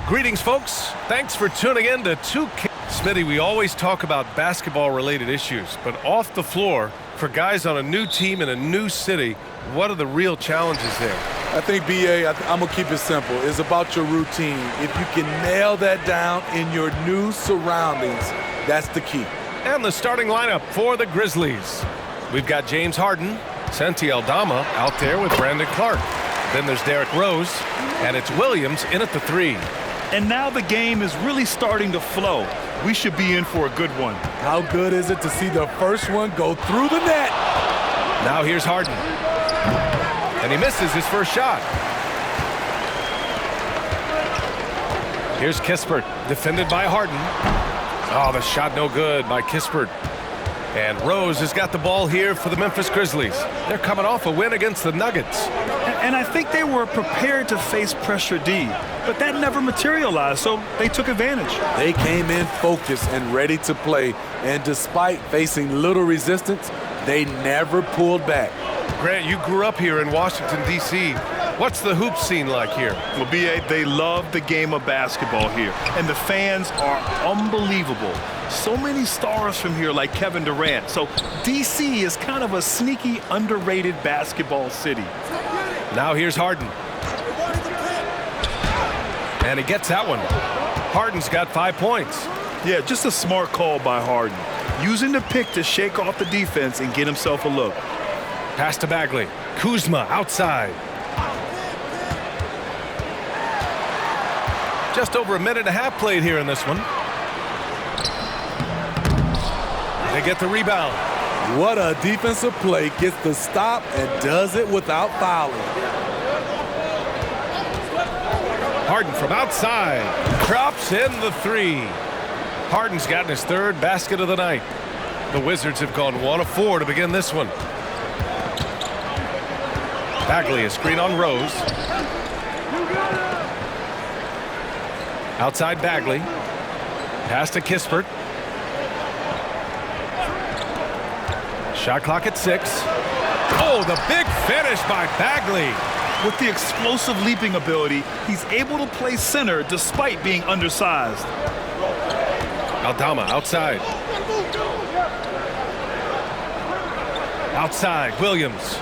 Greetings, folks. Thanks for tuning in to 2K. Smitty, we always talk about basketball-related issues, but off the floor, for guys on a new team in a new city, what are the real challenges there? I think, B.A., I'm going to keep it simple. It's about your routine. If you can nail that down in your new surroundings, that's the key. And the starting lineup for the Grizzlies. We've got James Harden, Santi Aldama out there with Brandon Clark. Then there's Derrick Rose, and it's Williams in at the 3. And now the game is really starting to flow. We should be in for a good one. How good is it to see the first one go through the net? Now here's Harden. And he misses his first shot. Here's Kispert, defended by Harden. Oh, the shot no good by Kispert. And Rose has got the ball here for the Memphis Grizzlies. They're coming off a win against the Nuggets. And I think they were prepared to face pressure D, but that never materialized, so they took advantage. They came in focused and ready to play, and despite facing little resistance, they never pulled back. Grant, you grew up here in Washington, D.C. What's the hoop scene like here? Well, B.A., they love the game of basketball here, and the fans are unbelievable. So many stars from here like Kevin Durant. So D.C. is kind of a sneaky, underrated basketball city. Now here's Harden. And he gets that one. Harden's got 5 points. Yeah, just a smart call by Harden. Using the pick to shake off the defense and get himself a look. Pass to Bagley. Kuzma outside. Just over a minute and a half played here in this one. They get the rebound. What a defensive play. Gets the stop and does it without fouling. Harden from outside. Drops in the 3. Harden's gotten his 3rd basket of the night. The Wizards have gone 1 of 4 to begin this one. Bagley, a screen on Rose. Outside Bagley. Pass to Kispert. Shot clock at 6. Oh, the big finish by Bagley. With the explosive leaping ability, he's able to play center despite being undersized. Aldama outside. Outside, Williams.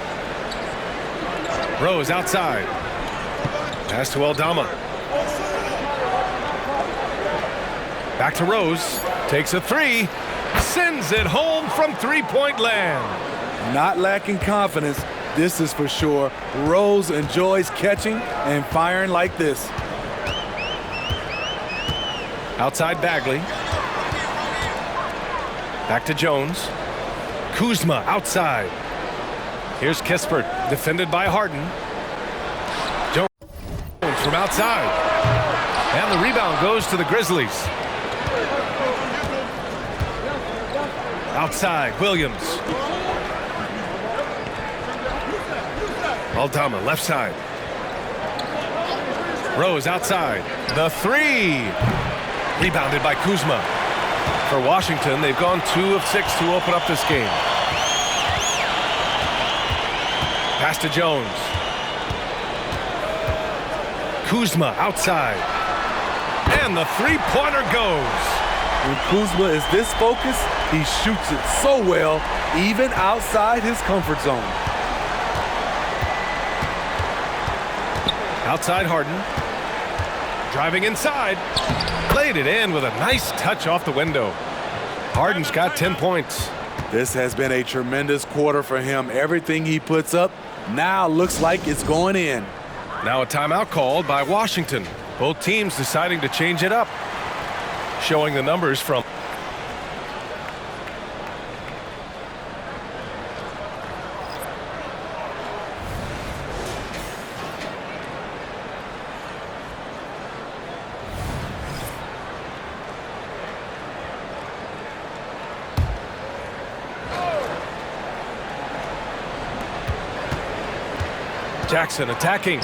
Rose outside. Pass to Aldama. Back to Rose. Takes a 3. Sends it home from three-point land. Not lacking confidence, this is for sure. Rose enjoys catching and firing like this. Outside Bagley. Back to Jones. Kuzma outside. Here's Kispert, defended by Harden. Jones from outside. And the rebound goes to the Grizzlies. Outside, Williams. Aldama, left side. Rose outside. The 3. Rebounded by Kuzma. For Washington, they've gone 2 of 6 to open up this game. Pass to Jones. Kuzma outside. And the 3-pointer goes. When Kuzma is this focused, he shoots it so well, even outside his comfort zone. Outside Harden. Driving inside. Played it in with a nice touch off the window. Harden's got 10 points. This has been a tremendous quarter for him. Everything he puts up now looks like it's going in. Now a timeout called by Washington. Both teams deciding to change it up. Showing the numbers from Jackson attacking.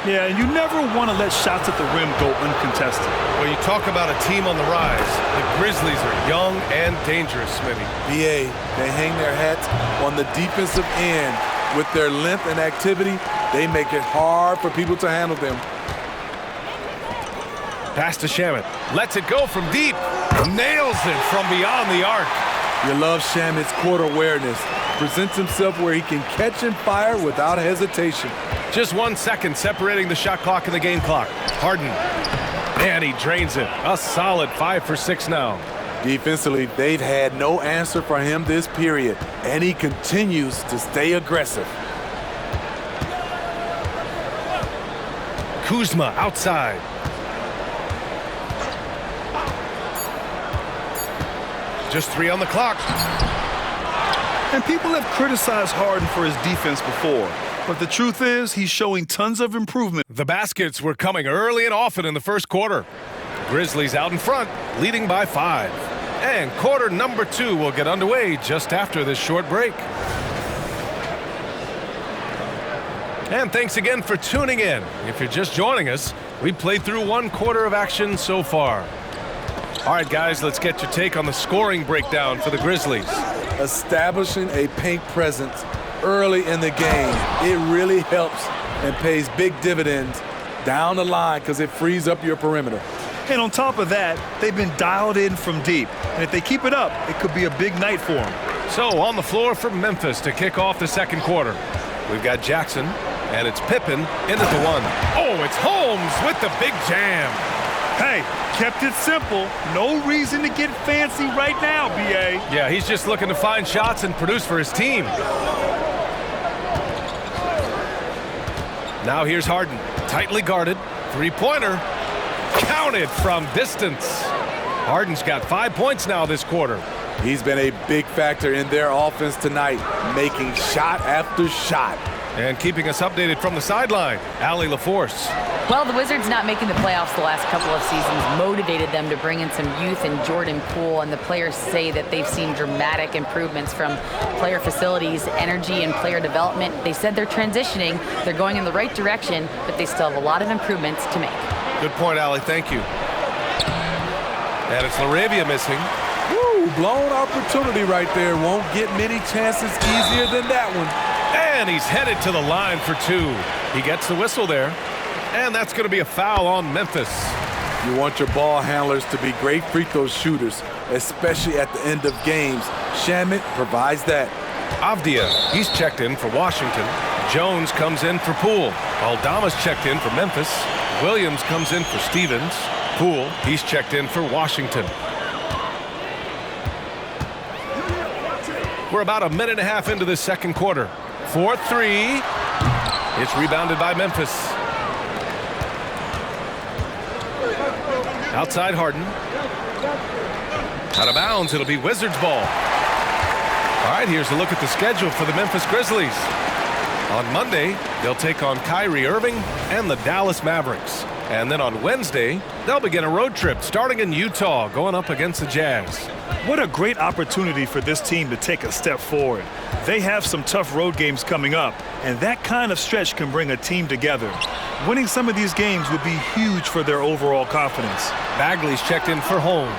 Yeah, you never want to let shots at the rim go uncontested. Well, you talk about a team on the rise. The Grizzlies are young and dangerous, Smitty. BA, they hang their hats on the defensive end. With their length and activity, they make it hard for people to handle them. Pass to Shamet. Lets it go from deep. Nails it from beyond the arc. You love Shamet's court awareness. Presents himself where he can catch and fire without hesitation. Just 1 second separating the shot clock and the game clock. Harden. And he drains it. A solid 5 for 6 now. Defensively, they've had no answer for him this period, and he continues to stay aggressive. Kuzma outside. Just 3 on the clock. And people have criticized Harden for his defense before. But the truth is, he's showing tons of improvement. The baskets were coming early and often in the first quarter. Grizzlies out in front, leading by 5. And quarter number 2 will get underway just after this short break. And thanks again for tuning in. If you're just joining us, we played through 1 quarter of action so far. All right, guys, let's get your take on the scoring breakdown for the Grizzlies. Establishing a paint presence early in the game, it really helps and pays big dividends down the line because it frees up your perimeter. And on top of that, they've been dialed in from deep. And if they keep it up, it could be a big night for them. So on the floor for Memphis to kick off the second quarter. We've got Jackson, and it's Pippen in at the 1. Oh, it's Holmes with the big jam. Hey, kept it simple. No reason to get fancy right now, B.A. Yeah, he's just looking to find shots and produce for his team. Now here's Harden, tightly guarded, 3-pointer. Counted from distance. Harden's got 5 points now this quarter. He's been a big factor in their offense tonight, making shot after shot. And keeping us updated from the sideline, Allie LaForce. Well, the Wizards not making the playoffs the last couple of seasons motivated them to bring in some youth and Jordan Poole, and the players say that they've seen dramatic improvements from player facilities, energy, and player development. They said they're transitioning, they're going in the right direction, but they still have a lot of improvements to make. Good point, Allie. Thank you. And it's LaRavia missing. Woo, blown opportunity right there. Won't get many chances easier than that one. And he's headed to the line for 2. He gets the whistle there. And that's going to be a foul on Memphis. You want your ball handlers to be great free throw shooters, especially at the end of games. Shamet provides that. Avdia, he's checked in for Washington. Jones comes in for Poole. Aldama's checked in for Memphis. Williams comes in for Stevens. Poole, he's checked in for Washington. We're about a minute and a half into this second quarter. 4-3. It's rebounded by Memphis. Outside Harden. Out of bounds, it'll be Wizards ball. All right, here's a look at the schedule for the Memphis Grizzlies. On Monday, they'll take on Kyrie Irving and the Dallas Mavericks. And then on Wednesday, they'll begin a road trip starting in Utah, going up against the Jazz. What a great opportunity for this team to take a step forward. They have some tough road games coming up, and that kind of stretch can bring a team together. Winning some of these games would be huge for their overall confidence. Bagley's checked in for Holmes.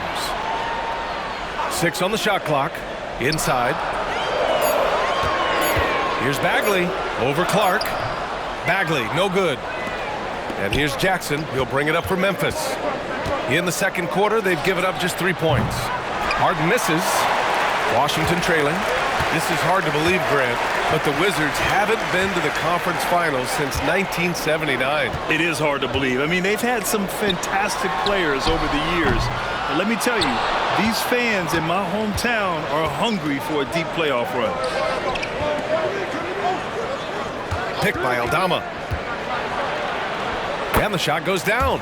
6 on the shot clock. Inside. Here's Bagley over Clark. Bagley, no good. And here's Jackson. He'll bring it up for Memphis. In the second quarter, they've given up just 3 points. Harden misses. Washington trailing. This is hard to believe, Grant, but the Wizards haven't been to the conference finals since 1979. It is hard to believe. I mean, they've had some fantastic players over the years. But let me tell you, these fans in my hometown are hungry for a deep playoff run. Picked by Aldama. And the shot goes down.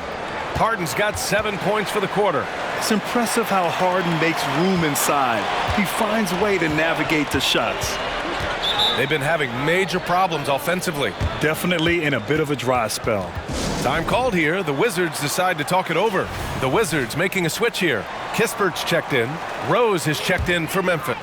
Harden's got 7 points for the quarter. It's impressive how Harden makes room inside. He finds a way to navigate the shots. They've been having major problems offensively. Definitely in a bit of a dry spell. Time called here. The Wizards decide to talk it over. The Wizards making a switch here. Kispert's checked in. Rose is checked in for Memphis.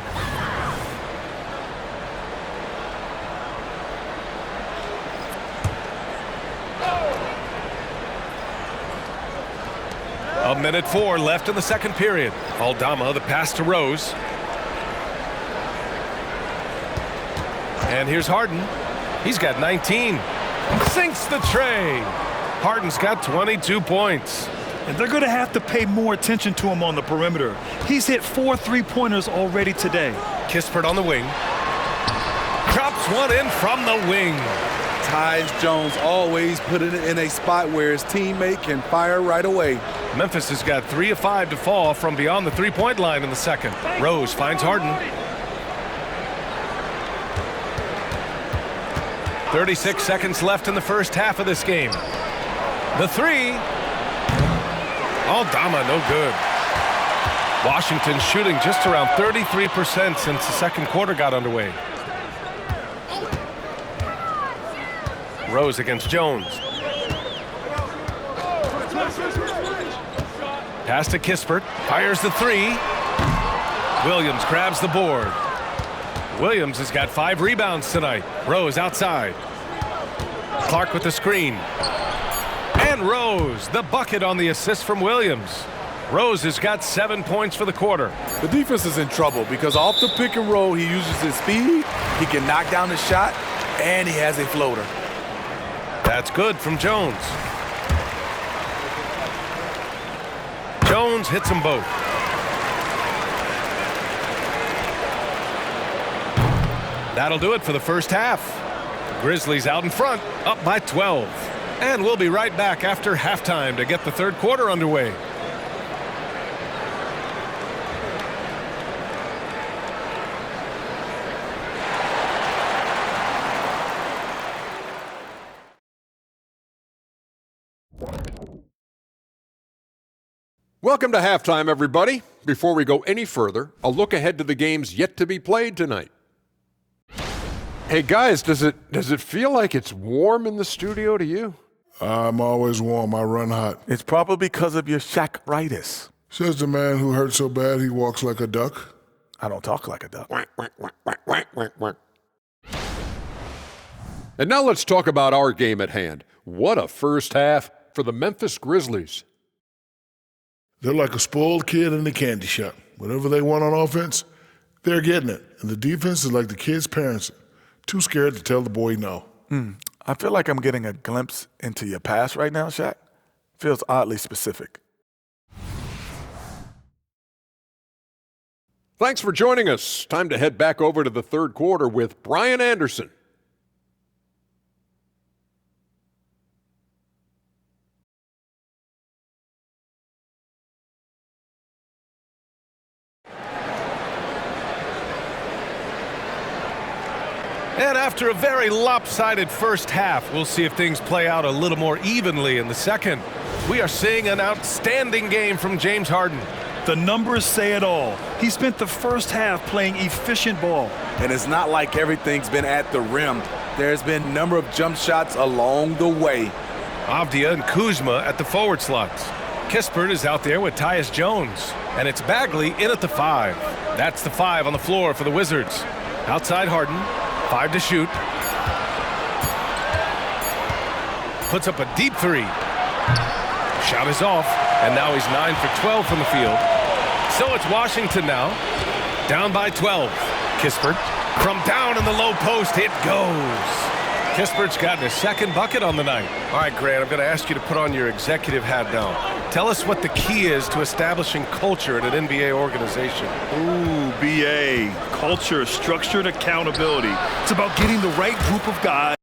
A minute 4 left in the second period. Aldama, the pass to Rose. And here's Harden. He's got 19. Sinks the tray. Harden's got 22 points. And they're going to have to pay more attention to him on the perimeter. He's hit 4 3-pointers already today. Kispert on the wing. Drops one in from the wing. Tyus Jones always put it in a spot where his teammate can fire right away. Memphis has got 3 of 5 to fall from beyond the three-point line in the second. Rose finds Harden. 36 seconds left in the first half of this game. The three. Aldama, no good. Washington shooting just around 33% since the second quarter got underway. Rose against Jones. Pass to Kispert. Fires the three. Williams grabs the board. Williams has got 5 rebounds tonight. Rose outside. Clark with the screen. And Rose, the bucket on the assist from Williams. Rose has got 7 points for the quarter. The defense is in trouble because off the pick and roll, he uses his speed, he can knock down the shot, and he has a floater. That's good from Jones. Jones hits them both. That'll do it for the first half. Grizzlies out in front, up by 12. And we'll be right back after halftime to get the third quarter underway. Welcome to halftime, everybody. Before we go any further, a look ahead to the games yet to be played tonight. Hey guys, does it feel like it's warm in the studio to you? I'm always warm. I run hot. It's probably because of your Shaq-ritis. Says the man who hurt so bad he walks like a duck. I don't talk like a duck. And now let's talk about our game at hand. What a first half for the Memphis Grizzlies. They're like a spoiled kid in the candy shop. Whatever they want on offense, they're getting it. And the defense is like the kid's parents, too scared to tell the boy no. I feel like I'm getting a glimpse into your past right now, Shaq. Feels oddly specific. Thanks for joining us. Time to head back over to the third quarter with Brian Anderson. And after a very lopsided first half, we'll see if things play out a little more evenly in the second. We are seeing an outstanding game from James Harden. The numbers say it all. He spent the first half playing efficient ball. And it's not like everything's been at the rim. There's been a number of jump shots along the way. Avdia and Kuzma at the forward slots. Kispert is out there with Tyus Jones. And it's Bagley in at the 5. That's the 5 on the floor for the Wizards. Outside Harden. 5 to shoot. Puts up a deep 3. Shot is off, and now he's 9 for 12 from the field. So it's Washington now, down by 12. Kispert from down in the low post, it goes. Kispert's gotten his second bucket on the night. All right, Grant, I'm going to ask you to put on your executive hat now. Tell us what the key is to establishing culture at an NBA organization. Ooh, BA. Culture, structured accountability. It's about getting the right group of guys.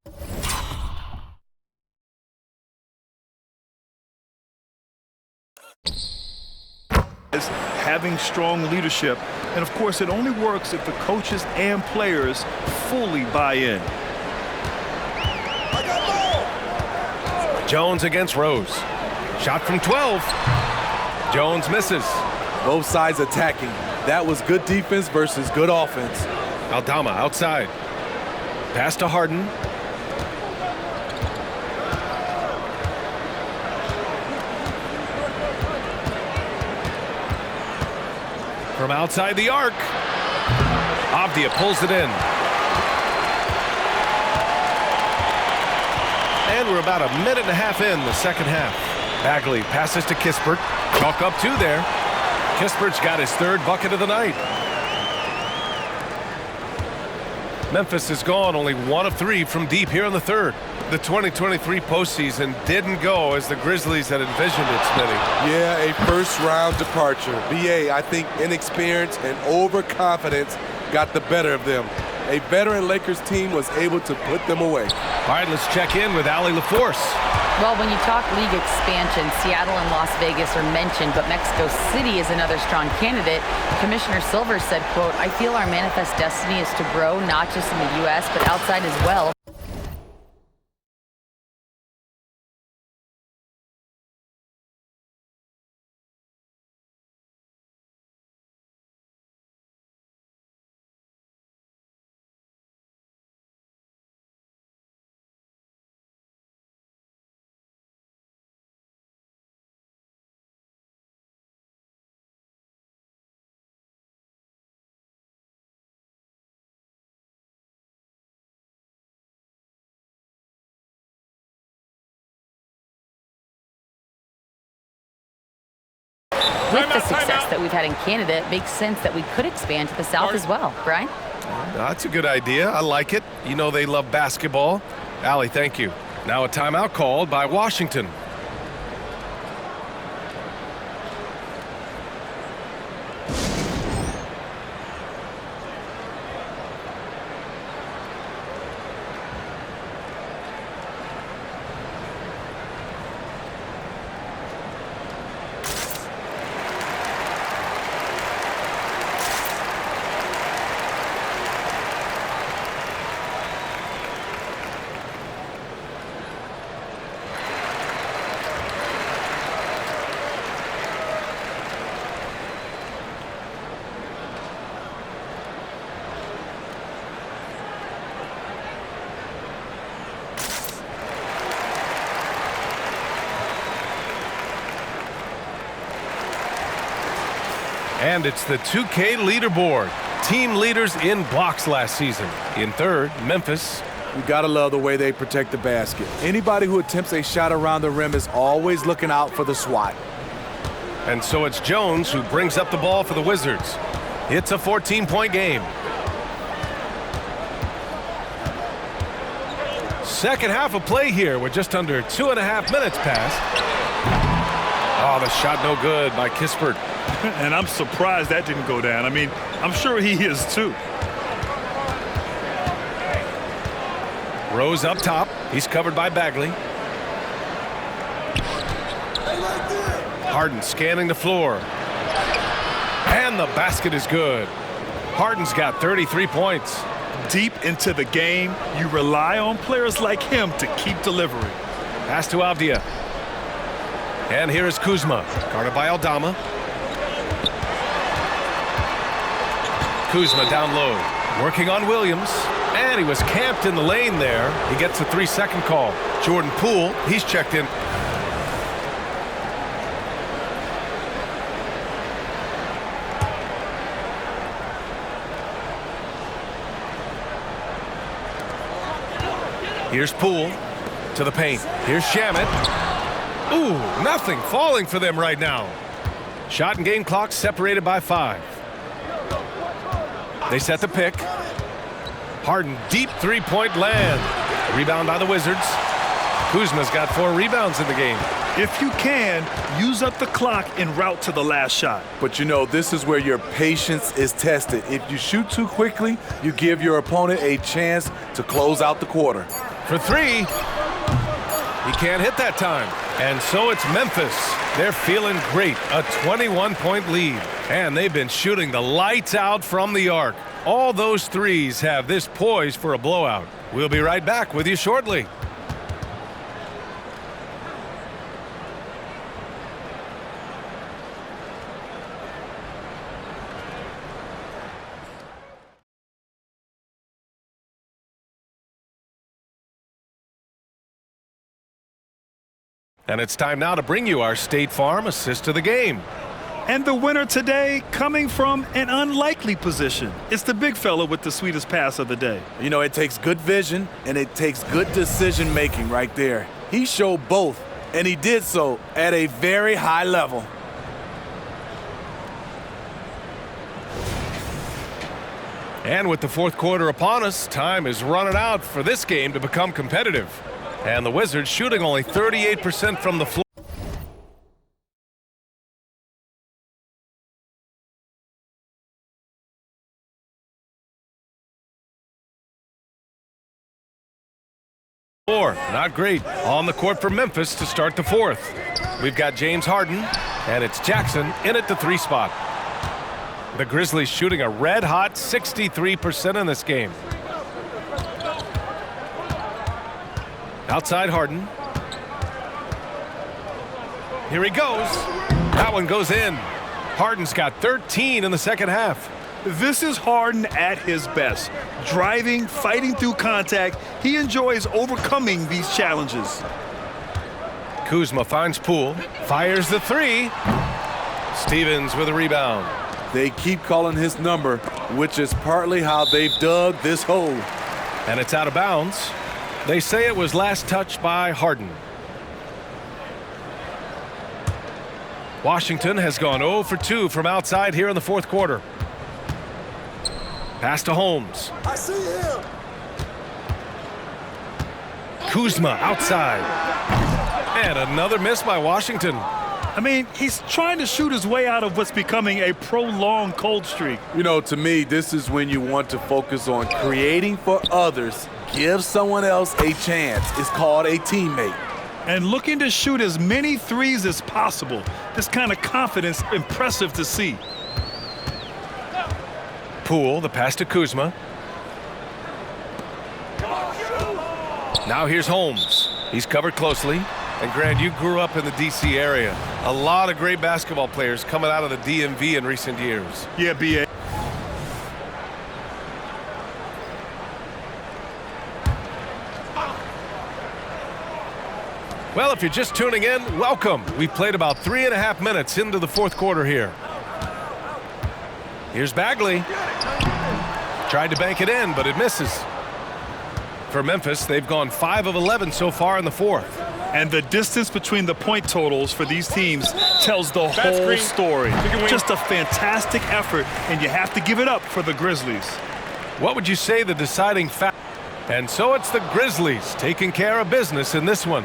Having strong leadership. And of course, it only works if the coaches and players fully buy in. Jones against Rose. Shot from 12. Jones misses. Both sides attacking. That was good defense versus good offense. Aldama outside. Pass to Harden. From outside the arc. Avdia pulls it in. And we're about a minute and a half in the second half. Bagley passes to Kispert. Chalk up 2 there. Kispert's got his third bucket of the night. Memphis is gone only 1 of 3 from deep here in the third. The 2023 postseason didn't go as the Grizzlies had envisioned it, Smitty. Yeah, a first-round departure. BA, I think inexperience and overconfidence got the better of them. A veteran Lakers team was able to put them away. All right, let's check in with Allie LaForce. Well, when you talk league expansion, Seattle and Las Vegas are mentioned, but Mexico City is another strong candidate. Commissioner Silver said, quote, "I feel our manifest destiny is to grow not just in the U.S., but outside as well." With the success that we've had in Canada, it makes sense that we could expand to the South as well. Brian? That's a good idea. I like it. You know they love basketball. Allie, thank you. Now a timeout called by Washington. And it's the 2K leaderboard. Team leaders in blocks last season. In third, Memphis. You gotta love the way they protect the basket. Anybody who attempts a shot around the rim is always looking out for the swat. And so it's Jones who brings up the ball for the Wizards. It's a 14-point game. Second half of play here with just under 2.5 minutes passed. Oh, the shot no good by Kispert. And I'm surprised that didn't go down. I mean, I'm sure he is too. Rose up top. He's covered by Bagley. Harden scanning the floor. And the basket is good. Harden's got 33 points. Deep into the game, you rely on players like him to keep delivering. Pass to Avdia. And here is Kuzma, guarded by Aldama. Kuzma down low, working on Williams. And he was camped in the lane there. He gets a 3-second call. Jordan Poole, he's checked in. Here's Poole to the paint. Here's Shamet. Ooh, nothing falling for them right now. Shot and game clock separated by 5. They set the pick. Harden deep three-point land. Rebound by the Wizards. Kuzma's got 4 rebounds in the game. If you can, use up the clock en route to the last shot. But you know, this is where your patience is tested. If you shoot too quickly, you give your opponent a chance to close out the quarter. For 3. He can't hit that time. And so it's Memphis. They're feeling great. A 21-point lead. And they've been shooting the lights out from the arc. All those threes have this poised for a blowout. We'll be right back with you shortly. And it's time now to bring you our State Farm assist of the game. And the winner today coming from an unlikely position. It's the big fella with the sweetest pass of the day. You know, it takes good vision and it takes good decision making right there. He showed both, and he did so at a very high level. And with the fourth quarter upon us, time is running out for this game to become competitive. And the Wizards shooting only 38% from the floor. Not great. On the court for Memphis to start the fourth. We've got James Harden, and it's Jackson in at the 3 spot. The Grizzlies shooting a red-hot 63% in this game. Outside Harden. Here he goes. That one goes in. Harden's got 13 in the second half. This is Harden at his best. Driving, fighting through contact. He enjoys overcoming these challenges. Kuzma finds Poole, fires the 3. Stevens with a rebound. They keep calling his number, which is partly how they've dug this hole. And it's out of bounds. They say it was last touched by Harden. Washington has gone 0 for 2 from outside here in the fourth quarter. Pass to Holmes. I see him. Kuzma outside. And another miss by Washington. I mean, he's trying to shoot his way out of what's becoming a prolonged cold streak. You know, to me, this is when you want to focus on creating for others. Give someone else a chance. It's called a teammate. And looking to shoot as many threes as possible. This kind of confidence, impressive to see. Poole, the pass to Kuzma. Now here's Holmes. He's covered closely. And Grant, you grew up in the D.C. area. A lot of great basketball players coming out of the DMV in recent years. Yeah, B.A. Well, if you're just tuning in, welcome. We've played about 3.5 minutes into the fourth quarter here. Here's Bagley. Tried to bank it in, but it misses. For Memphis, they've gone 5 of 11 so far in the fourth. And the distance between the point totals for these teams tells the whole story. Just a fantastic effort, and you have to give it up for the Grizzlies. What would you say the deciding factor? And so it's the Grizzlies taking care of business in this one.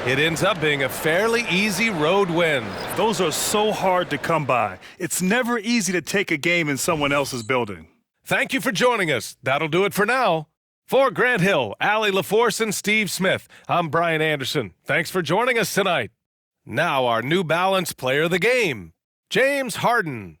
It ends up being a fairly easy road win. Those are so hard to come by. It's never easy to take a game in someone else's building. Thank you for joining us. That'll do it for now. For Grant Hill, Allie LaForce, and Steve Smith, I'm Brian Anderson. Thanks for joining us tonight. Now our New Balance player of the game, James Harden.